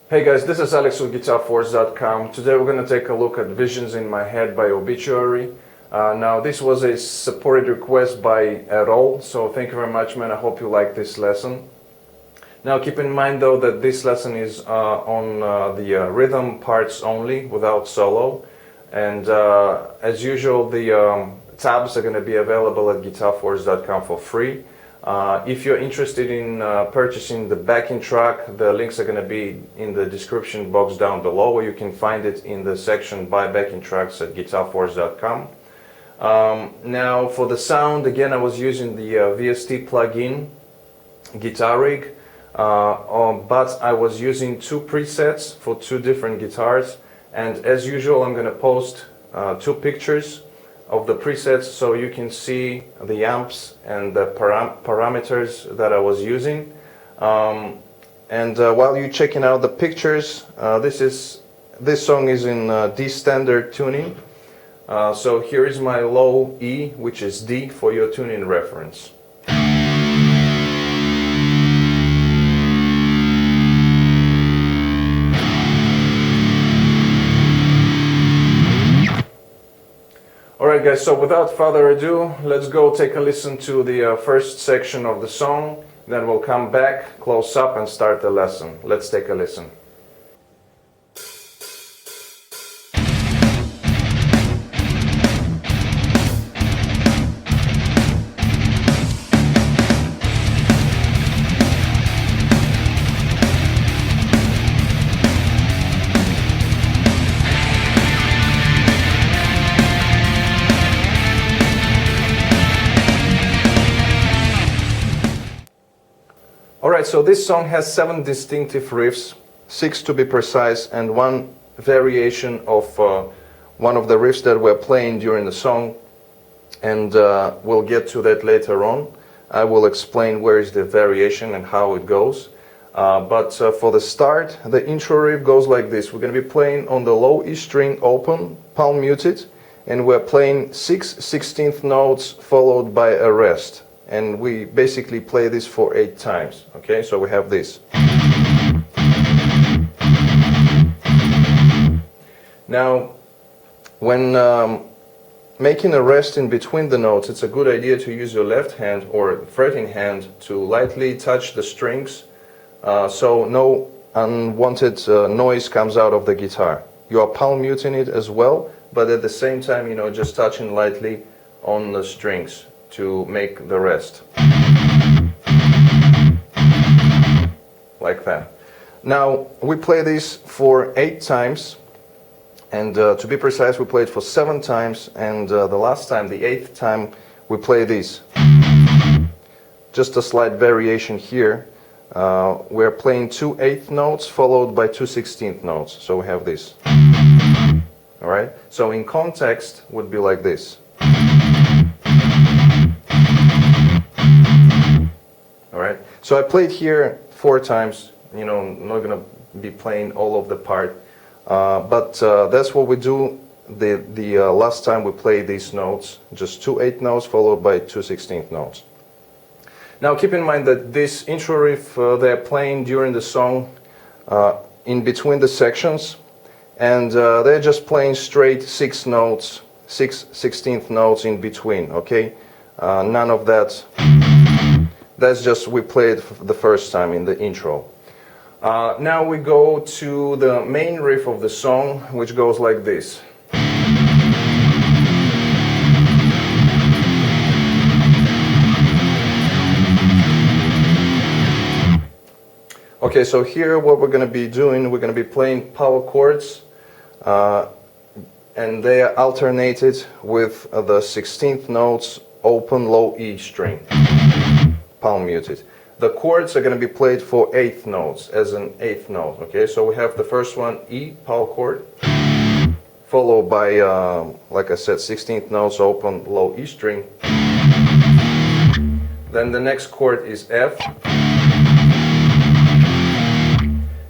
Hey guys, this is Alex with GuitarForce.com. Today we're going to take a look at Visions in My Head by Obituary. Now this was a supported request by Errol, so thank you very much, man. I hope you like this lesson. Now keep in mind though that this lesson is on the rhythm parts only, without solo. And as usual, the tabs are going to be available at GuitarForce.com for free. If you're interested in purchasing the backing track, the links are going to be in the description box down below, or you can find it in the section Buy Backing Tracks at GuitarForce.com. Now for the sound, again I was using the VST plugin Guitar Rig, but I was using two presets for two different guitars, and as usual I'm going to post two pictures of the presets so you can see the amps and the parameters that I was using. While you're checking out the pictures, this song is in D standard tuning. So here is my low E, which is D, for your tuning reference. Alright guys, so without further ado, let's go take a listen to the first section of the song, then we'll come back, close up and start the lesson. Let's take a listen. Alright, so this song has 7 distinctive riffs, 6 to be precise, and one variation of one of the riffs that we're playing during the song, and we'll get to that later on. I will explain where is the variation and how it goes. But for the start, the intro riff goes like this. We're going to be playing on the low E string open, palm muted, and we're playing 6 16th notes followed by a rest. And we basically play this for 8 times. Okay, so we have this. Now, when making a rest in between the notes, it's a good idea to use your left hand or fretting hand to lightly touch the strings, so no unwanted noise comes out of the guitar. You are palm muting it as well, but at the same time, you know, just touching lightly on the strings to make the rest. Like that. Now we play this for 8 times, and to be precise we play it for 7 times, and the last time, the 8th time, we play this. Just a slight variation here. We're playing 2 8th notes followed by 2 16th notes, so we have this. Alright, so in context would be like this. Alright, so I played here 4 times, you know, I'm not going to be playing all of the part, but that's what we do the last time we play these notes, just 2 8th notes followed by 2 16th notes. Now keep in mind that this intro riff they're playing during the song in between the sections, and they're just playing straight 6 notes, 6 16th notes in between, okay? None of that. That's just we played the first time in the intro. Now we go to the main riff of the song, which goes like this. Okay, so here what we're going to be doing, we're going to be playing power chords, and they are alternated with the 16th notes open low E string, palm muted. The chords are going to be played for 8th notes, as an 8th note. Okay, so we have the first one, E, power chord, followed by, like I said, 16th notes open low E string. Then the next chord is F,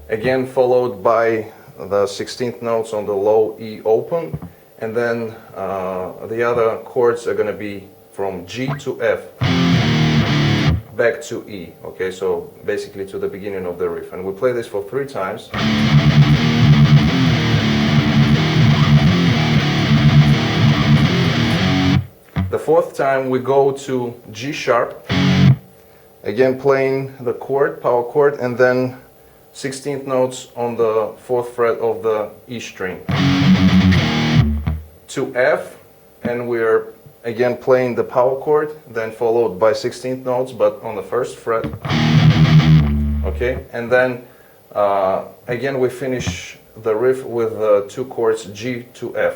again followed by the 16th notes on the low E open, and then the other chords are going to be from G to F. back to E, okay, so basically to the beginning of the riff. And we play this for 3 times. The 4th time we go to G sharp, again playing the chord, power chord, and then 16th notes on the 4th fret of the E string. To F, and we're again playing the power chord, then followed by 16th notes, but on the 1st fret. Okay, and then again we finish the riff with 2 chords, G to F.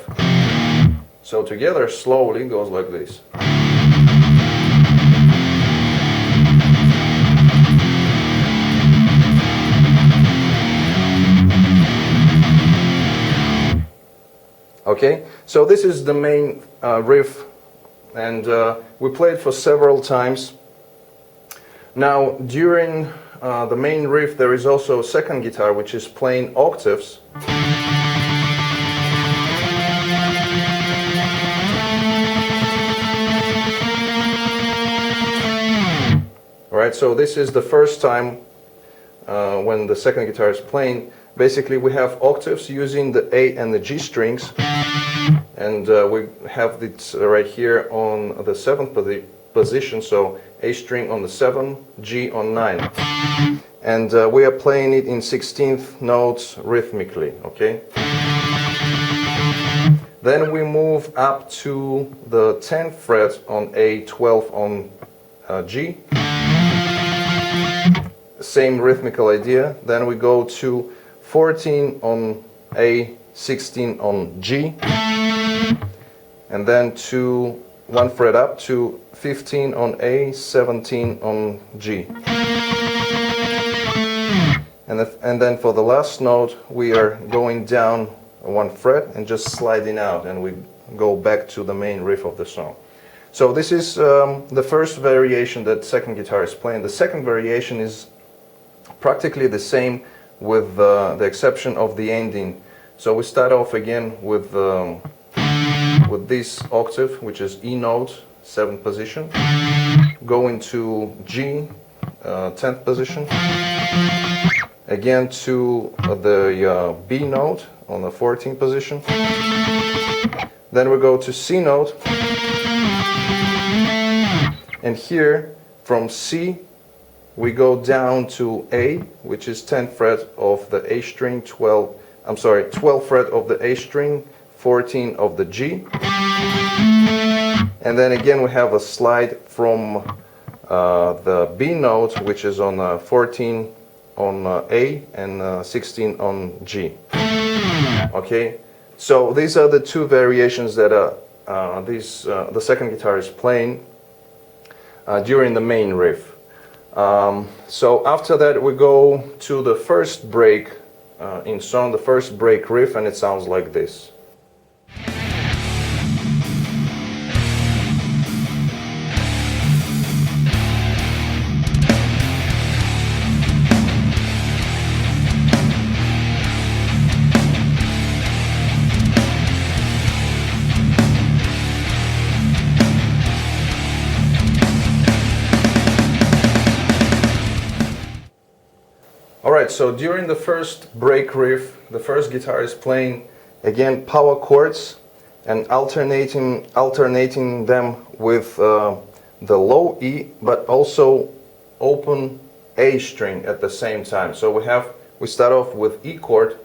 So together slowly goes like this. Okay, so this is the main riff, and we played for several times. Now during the main riff there is also a second guitar which is playing octaves. Alright, so this is the first time when the second guitar is playing. Basically we have octaves using the A and the G strings, and we have it right here on the 7th position, so A string on the 7, G on 9. And we are playing it in 16th notes rhythmically, okay? Then we move up to the 10th fret on A, 12 on G. Same rhythmical idea. Then we go to 14 on A, 16 on G, and then to 1 fret up to 15 on A, 17 on G. And then for the last note we are going down 1 fret and just sliding out, and we go back to the main riff of the song. So this is the first variation that second guitar is playing. The second variation is practically the same, with the exception of the ending. So we start off again with this octave, which is E note, 7th position, go into G, 10th position, again to the B note on the 14th position, then we go to C note, and here from C we go down to A, which is 10th fret of the A string, 12th fret of the A string, 14 of the G. And then again we have a slide from the B note, which is on 14 on A and 16 on G. Okay, so these are the 2 variations that the second guitar is playing during the main riff. So after that we go to the first break in song, the first break riff, and it sounds like this. Alright, so during the first break riff, the first guitar is playing again power chords and alternating them with the low E, but also open A string at the same time. So we start off with E chord,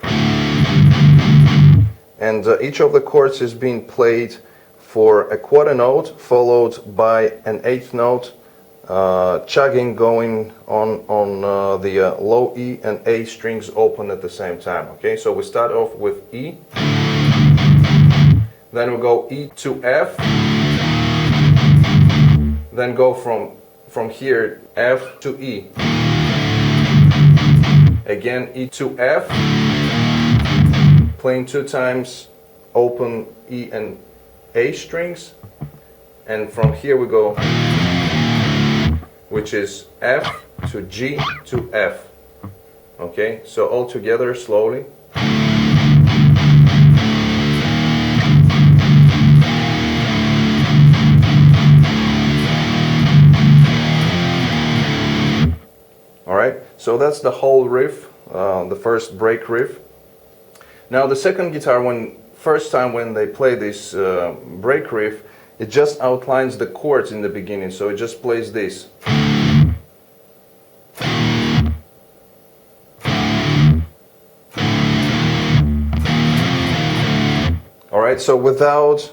and each of the chords is being played for a quarter note followed by an 8th note, chugging going on the low E and A strings open at the same time. Okay, so we start off with E, then we go E to F, then go from here F to E, again E to F, playing 2 times open E and A strings, and from here we go, which is F to G to F. Okay, so all together slowly. So that's the whole riff, the first break riff. Now the second guitar, first time when they play this break riff, it just outlines the chords in the beginning, so it just plays this. Alright, so without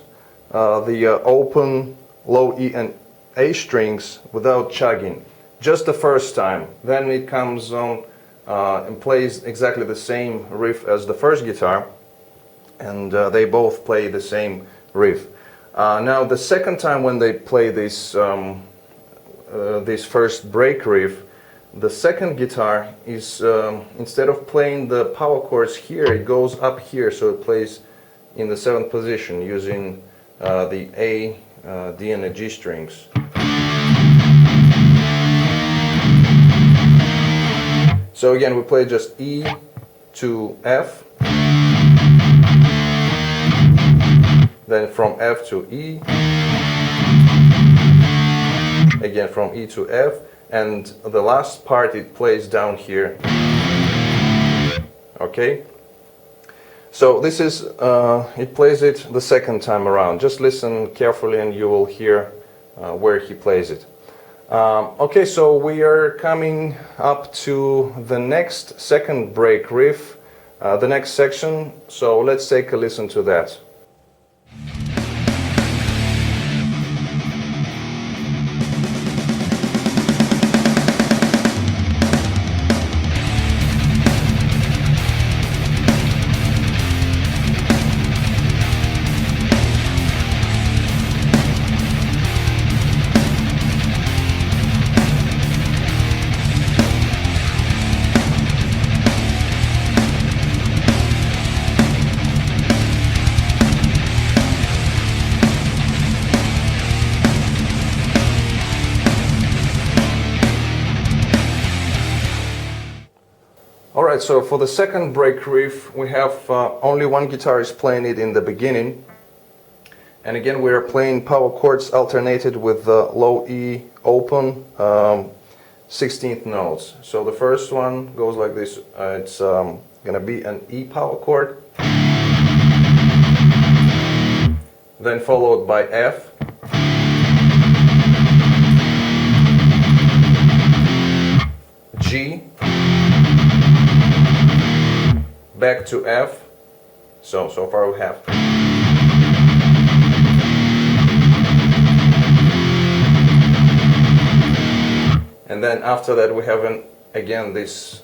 the open low E and A strings, without chugging, just the first time. Then it comes on and plays exactly the same riff as the first guitar, and they both play the same riff. Now the second time when they play this this first break riff, the second guitar is instead of playing the power chords here, it goes up here, so it plays in the 7th position using the A, D and the G strings. So again, we play just E to F, then from F to E, again from E to F, and the last part it plays down here. Okay? So this is, it plays it the second time around. Just listen carefully and you will hear where he plays it. Okay, so we are coming up to the next second break riff, the next section, so let's take a listen to that. Alright, so for the second break riff, we have only one guitarist playing it in the beginning. And again, we are playing power chords alternated with the low E open 16th notes. So the first one goes like this. It's gonna be an E power chord, then followed by F, G, back to F. So far we have. And then after that we have again this,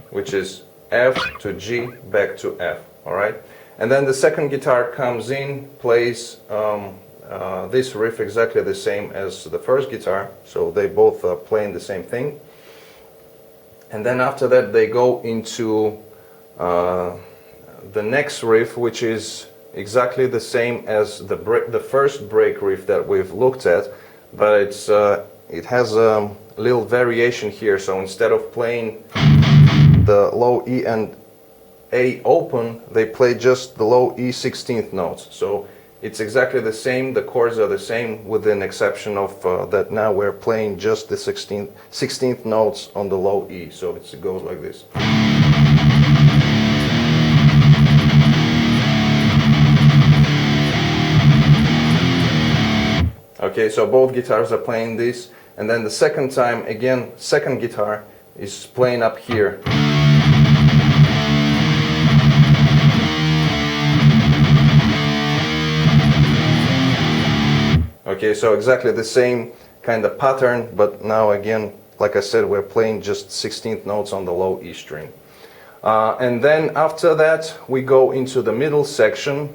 which is F to G, back to F. Alright? And then the second guitar comes in, plays this riff exactly the same as the first guitar. So they both are playing the same thing. And then after that they go into the next riff, which is exactly the same as the first break riff that we've looked at, but it has a little variation here. So instead of playing the low E and A open, they play just the low E 16th notes. So it's exactly the same, the chords are the same, with an exception of that now we're playing just the 16th notes on the low E. So it goes like this. Okay, so both guitars are playing this, and then the second time, again, second guitar is playing up here. Okay, so exactly the same kind of pattern, but now again, like I said, we're playing just 16th notes on the low E string. And then after that, we go into the middle section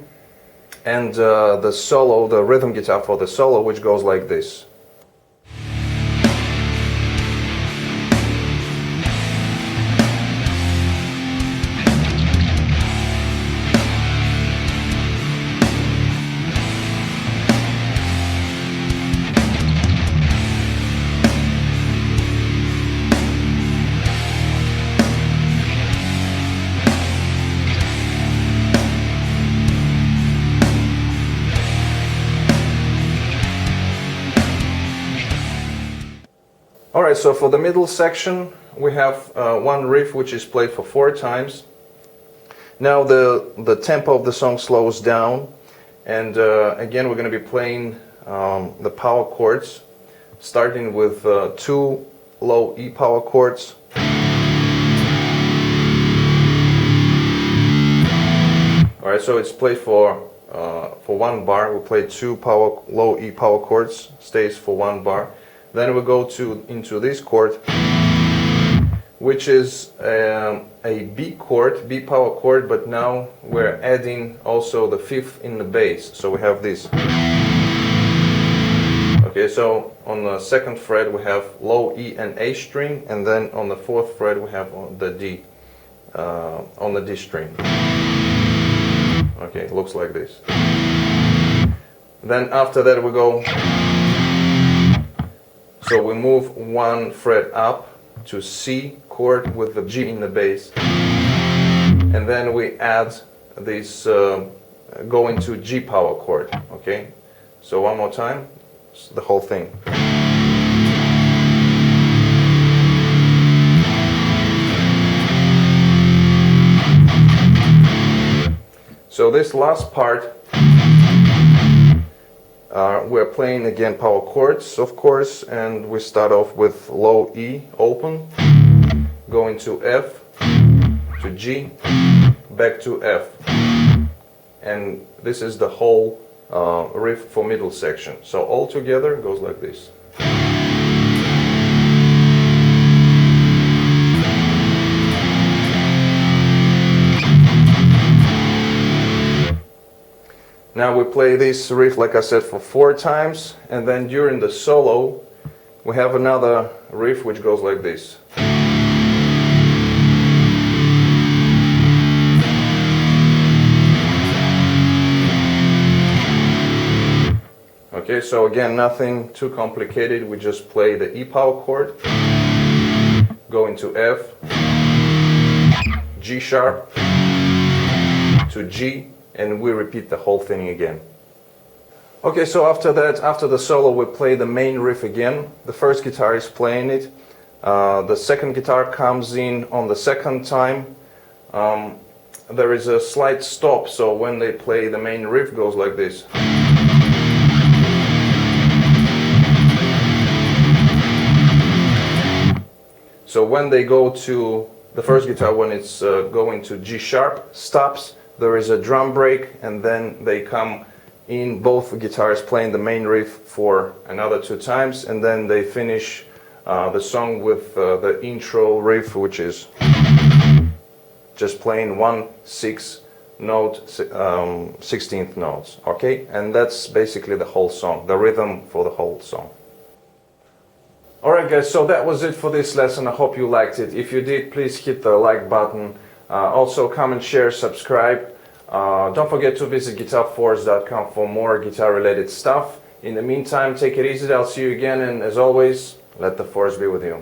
and the solo, the rhythm guitar for the solo, which goes like this. Alright, so for the middle section we have one riff which is played for 4 times. Now the tempo of the song slows down, and again we're going to be playing the power chords, starting with 2 low E power chords. Alright, so it's played for 1 bar. We play 2 low E power chords, stays for 1 bar. Then we go into this chord, which is a B chord, B power chord, but now we're adding also the 5th in the bass. So we have this. Okay, so on the 2nd fret we have low E and A string, and then on the 4th fret we have the D, on the D string. Okay, it looks like this. Then after that we go, so we move 1 fret up to C chord with the G in the bass, and then we add this go into G power chord. Okay, so one more time, the whole thing. So this last part, we're playing again power chords, of course, and we start off with low E open, going to F, to G, back to F, and this is the whole riff for middle section. So all together it goes like this. Now we play this riff, like I said, for 4 times, and then during the solo we have another riff which goes like this. Okay, so again, nothing too complicated. We just play the E power chord, go into F, G sharp, to G, and we repeat the whole thing again. Okay, so after that, after the solo, we play the main riff again. The first guitar is playing it. The second guitar comes in on the second time. There is a slight stop, so when they play the main riff, goes like this. So when they go to the first guitar, when it's going to G sharp, stops. There is a drum break, and then they come in, both guitars playing the main riff for another 2 times, and then they finish the song with the intro riff, which is just playing 1 6 note, 16th notes. Okay, and that's basically the whole song, the rhythm for the whole song. Alright guys, so that was it for this lesson. I hope you liked it. If you did, please hit the like button. Also comment, share, subscribe. Don't forget to visit GuitarForce.com for more guitar related stuff. In the meantime, take it easy. I'll see you again, and as always, let the force be with you.